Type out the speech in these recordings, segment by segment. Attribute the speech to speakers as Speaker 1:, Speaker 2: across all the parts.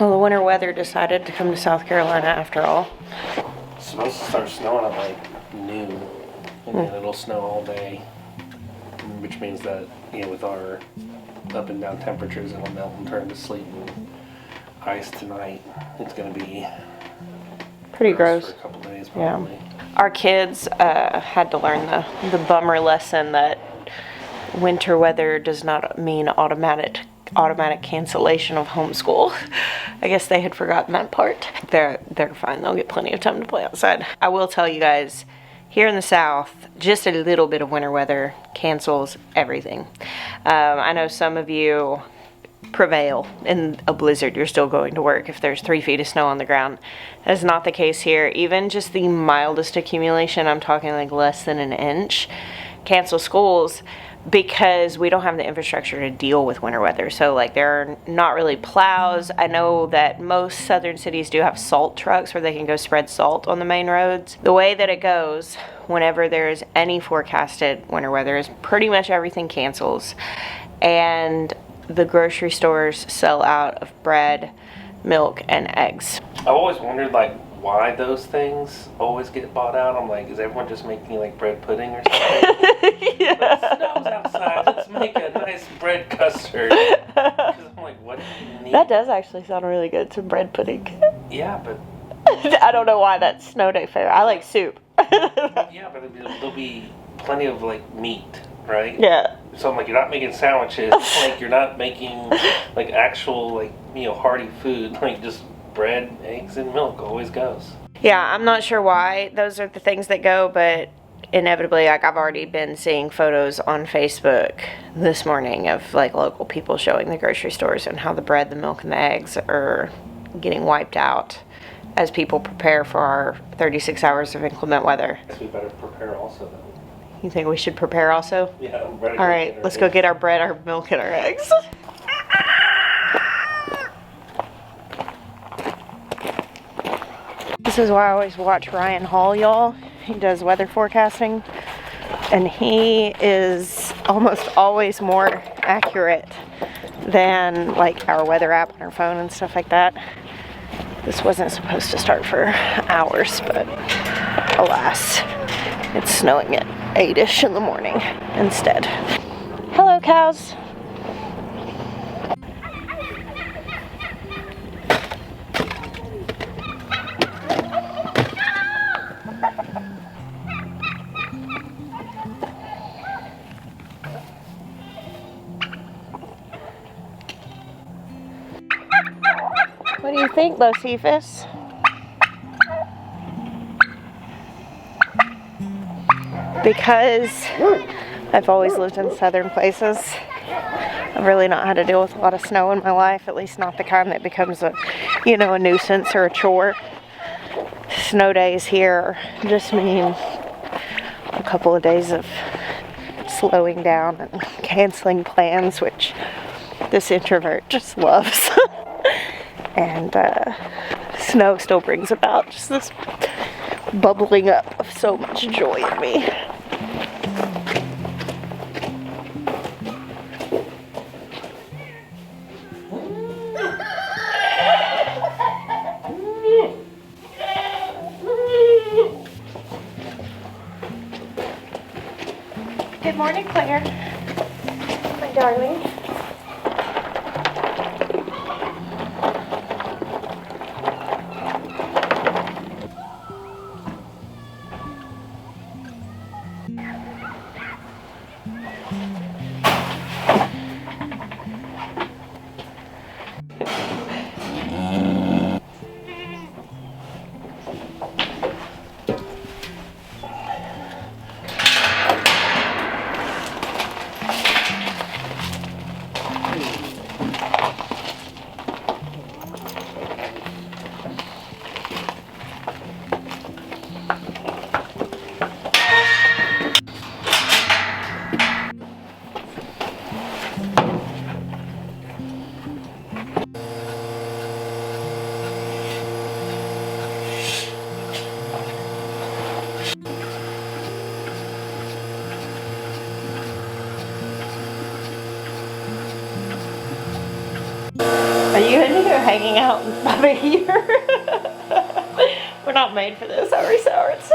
Speaker 1: Well, the winter weather decided to come to South Carolina after all.
Speaker 2: It's supposed to start snowing at like noon, and then it'll snow all day, which means that, you know, with our up and down temperatures, it'll melt and turn to sleet and ice tonight. It's going to be
Speaker 1: pretty gross
Speaker 2: for a couple days probably.
Speaker 1: Yeah. Our kids had to learn the bummer lesson that winter weather does not mean automatic cancellation of homeschool. I guess they had forgotten that part. They're fine. They'll get plenty of time to play outside. I will tell you guys, here in the South, just a little bit of winter weather cancels everything. I know some of you prevail in a blizzard. You're still going to work if there's 3 feet of snow on the ground. That is not the case here. Even just the mildest accumulation, I'm talking like less than an inch, cancel schools, because we don't have the infrastructure to deal with winter weather. So like there are not really plows. I know that most southern cities do have salt trucks where they can go spread salt on the main roads. The way that it goes whenever there's any forecasted winter weather is pretty much everything cancels, and the grocery stores sell out of bread, milk, and eggs.
Speaker 2: I've always wondered like why those things always get bought out. I'm like, is everyone just making like bread pudding or something?
Speaker 1: Yeah.
Speaker 2: But snow's outside, let's make a nice bread custard. Because I'm like, what do you need?
Speaker 1: That does actually sound really good, some bread pudding.
Speaker 2: Yeah, but
Speaker 1: I don't know why that's snow day fare. I like soup.
Speaker 2: yeah, but there'll be plenty of like meat, right?
Speaker 1: Yeah.
Speaker 2: So I'm like, you're not making sandwiches. Like you're not making like actual like, you know, hearty food. Like just bread, eggs, and milk always goes.
Speaker 1: Yeah, I'm not sure why those are the things that go, but inevitably, like I've already been seeing photos on Facebook this morning of like local people showing the grocery stores and how the bread, the milk, and the eggs are getting wiped out as people prepare for our 36 hours of inclement weather.
Speaker 2: I guess we better prepare also though.
Speaker 1: You think we should prepare also?
Speaker 2: Yeah, I'm ready.
Speaker 1: All right, let's go get our bread, our milk, and our eggs. This is why I always watch Ryan Hall, y'all. He does weather forecasting, and he is almost always more accurate than like our weather app on our phone and stuff like that. This wasn't supposed to start for hours, but alas, it's snowing at 8-ish in the morning instead. Hello, cows. What do you think, Bocephus? Because I've always lived in southern places, I've really not had to deal with a lot of snow in my life, at least not the kind that becomes a, you know, a nuisance or a chore. Snow days here just mean a couple of days of slowing down and canceling plans, which this introvert just loves. And snow still brings about just this bubbling up of so much joy in me. Good morning, Claire. My darling. Are you in here hanging out by here? We're not made for this, are we, Sours?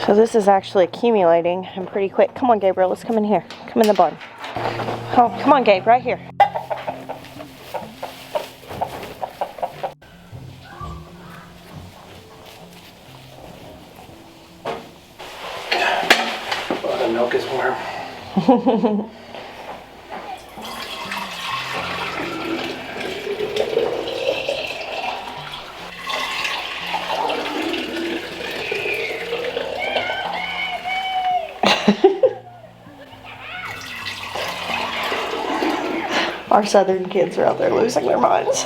Speaker 1: So this is actually accumulating and pretty quick. Come on, Gabriel, let's come in here. Come in the barn. Oh, come on, Gabe, right here.
Speaker 2: Well, the milk is warm.
Speaker 1: Our southern kids are out there losing their minds.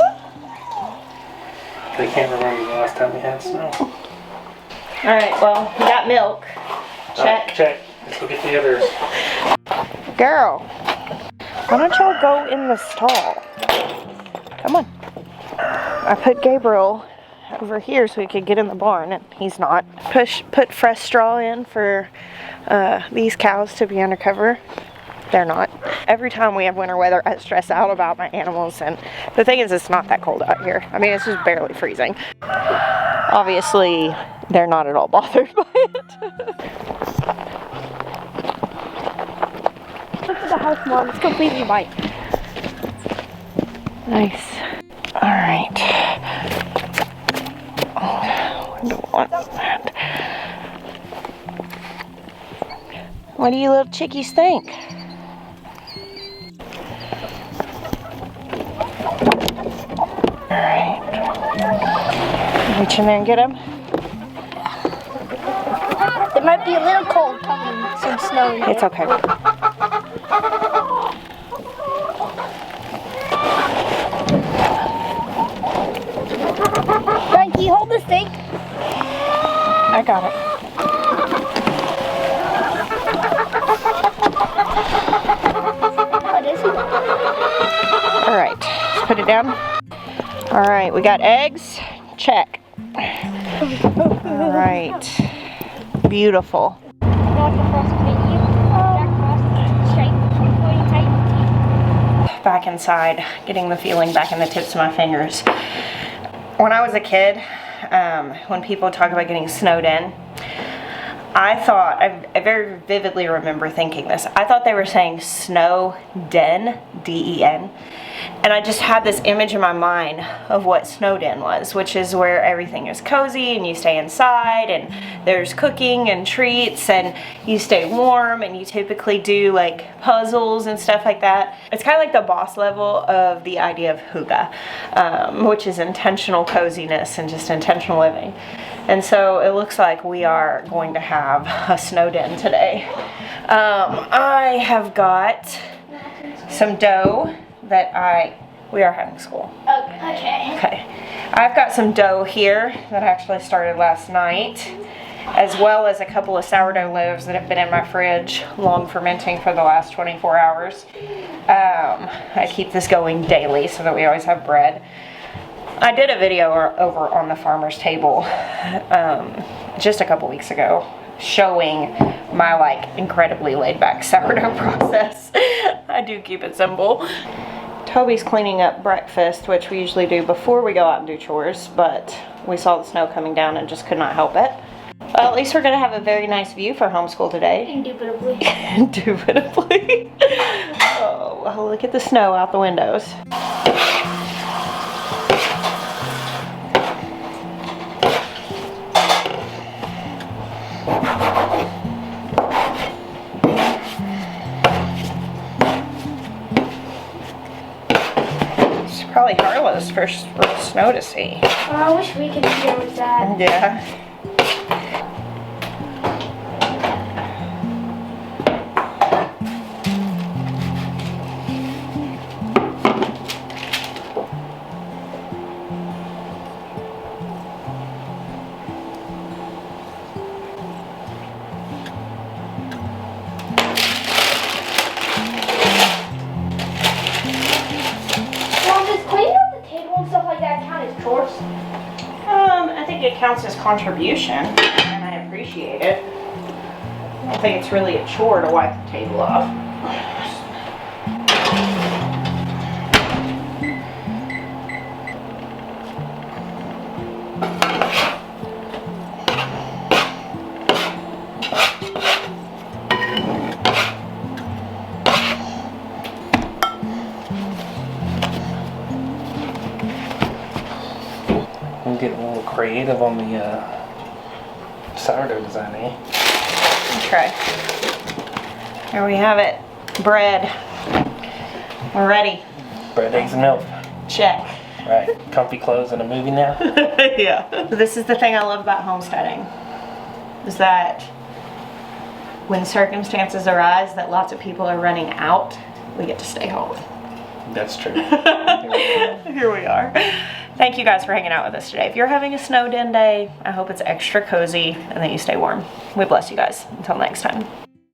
Speaker 2: They can't remember the last time we had snow.
Speaker 1: Alright, well, we got milk. Check.
Speaker 2: Check. Let's go get the others.
Speaker 1: Girl, why don't y'all go in the stall? Come on. I put Gabriel over here so he could get in the barn, and he's not. Put fresh straw in for these cows to be undercover. They're not. Every time we have winter weather, I stress out about my animals, and the thing is, it's not that cold out here. I mean, it's just barely freezing. Obviously, they're not at all bothered by it.
Speaker 3: Look at the house, Mom. It's completely white.
Speaker 1: Nice. Alright. I don't want that. What do you little chickies think? Alright. Reach in there and get them.
Speaker 3: It might be a little cold coming some snow in here.
Speaker 1: It's okay.
Speaker 3: Frankie, hold the stake.
Speaker 1: I got it.
Speaker 3: What is it?
Speaker 1: Alright. Let's put it down. Alright, we got eggs. Check. Alright. Beautiful.
Speaker 3: Not the frost menu. Jack Frost, stripe, going tight.
Speaker 1: Back inside, getting the feeling back in the tips of my fingers. When I was a kid, when people talk about getting snowed in, I very vividly remember thinking this. I thought they were saying snow den, D-E-N. And I just had this image in my mind of what snow den was, which is where everything is cozy and you stay inside and there's cooking and treats and you stay warm and you typically do like puzzles and stuff like that. It's kind of like the boss level of the idea of hygge, which is intentional coziness and just intentional living. And so it looks like we are going to have a snow den today. I have got some dough that we are having school.
Speaker 3: Okay.
Speaker 1: Okay. I've got some dough here that actually started last night, as well as a couple of sourdough loaves that have been in my fridge, long fermenting for the last 24 hours. I keep this going daily so that we always have bread. I did a video over on the farmer's table just a couple weeks ago showing my like incredibly laid back sourdough process. I do keep it simple. Toby's cleaning up breakfast, which we usually do before we go out and do chores, but we saw the snow coming down and just could not help it. Well, at least we're gonna have a very nice view for homeschool today.
Speaker 3: Indubitably.
Speaker 1: Indubitably. Oh, well, look at the snow out the windows. Probably Harlow's first snow to see.
Speaker 3: Oh, I wish we could see it with that.
Speaker 1: Yeah. I think it counts as contribution, and I appreciate it. I don't think it's really a chore to wipe the table off.
Speaker 2: creative on the sourdough design, eh?
Speaker 1: Okay. Here we have it. Bread. We're ready.
Speaker 2: Bread, eggs, and milk.
Speaker 1: Check.
Speaker 2: Right. Comfy clothes and a movie now.
Speaker 1: Yeah. This is the thing I love about homesteading. Is that when circumstances arise that lots of people are running out, we get to stay home.
Speaker 2: That's true.
Speaker 1: Here we are. Thank you guys for hanging out with us today. If you're having a snow den day, I hope it's extra cozy and that you stay warm. We bless you guys. Until next time.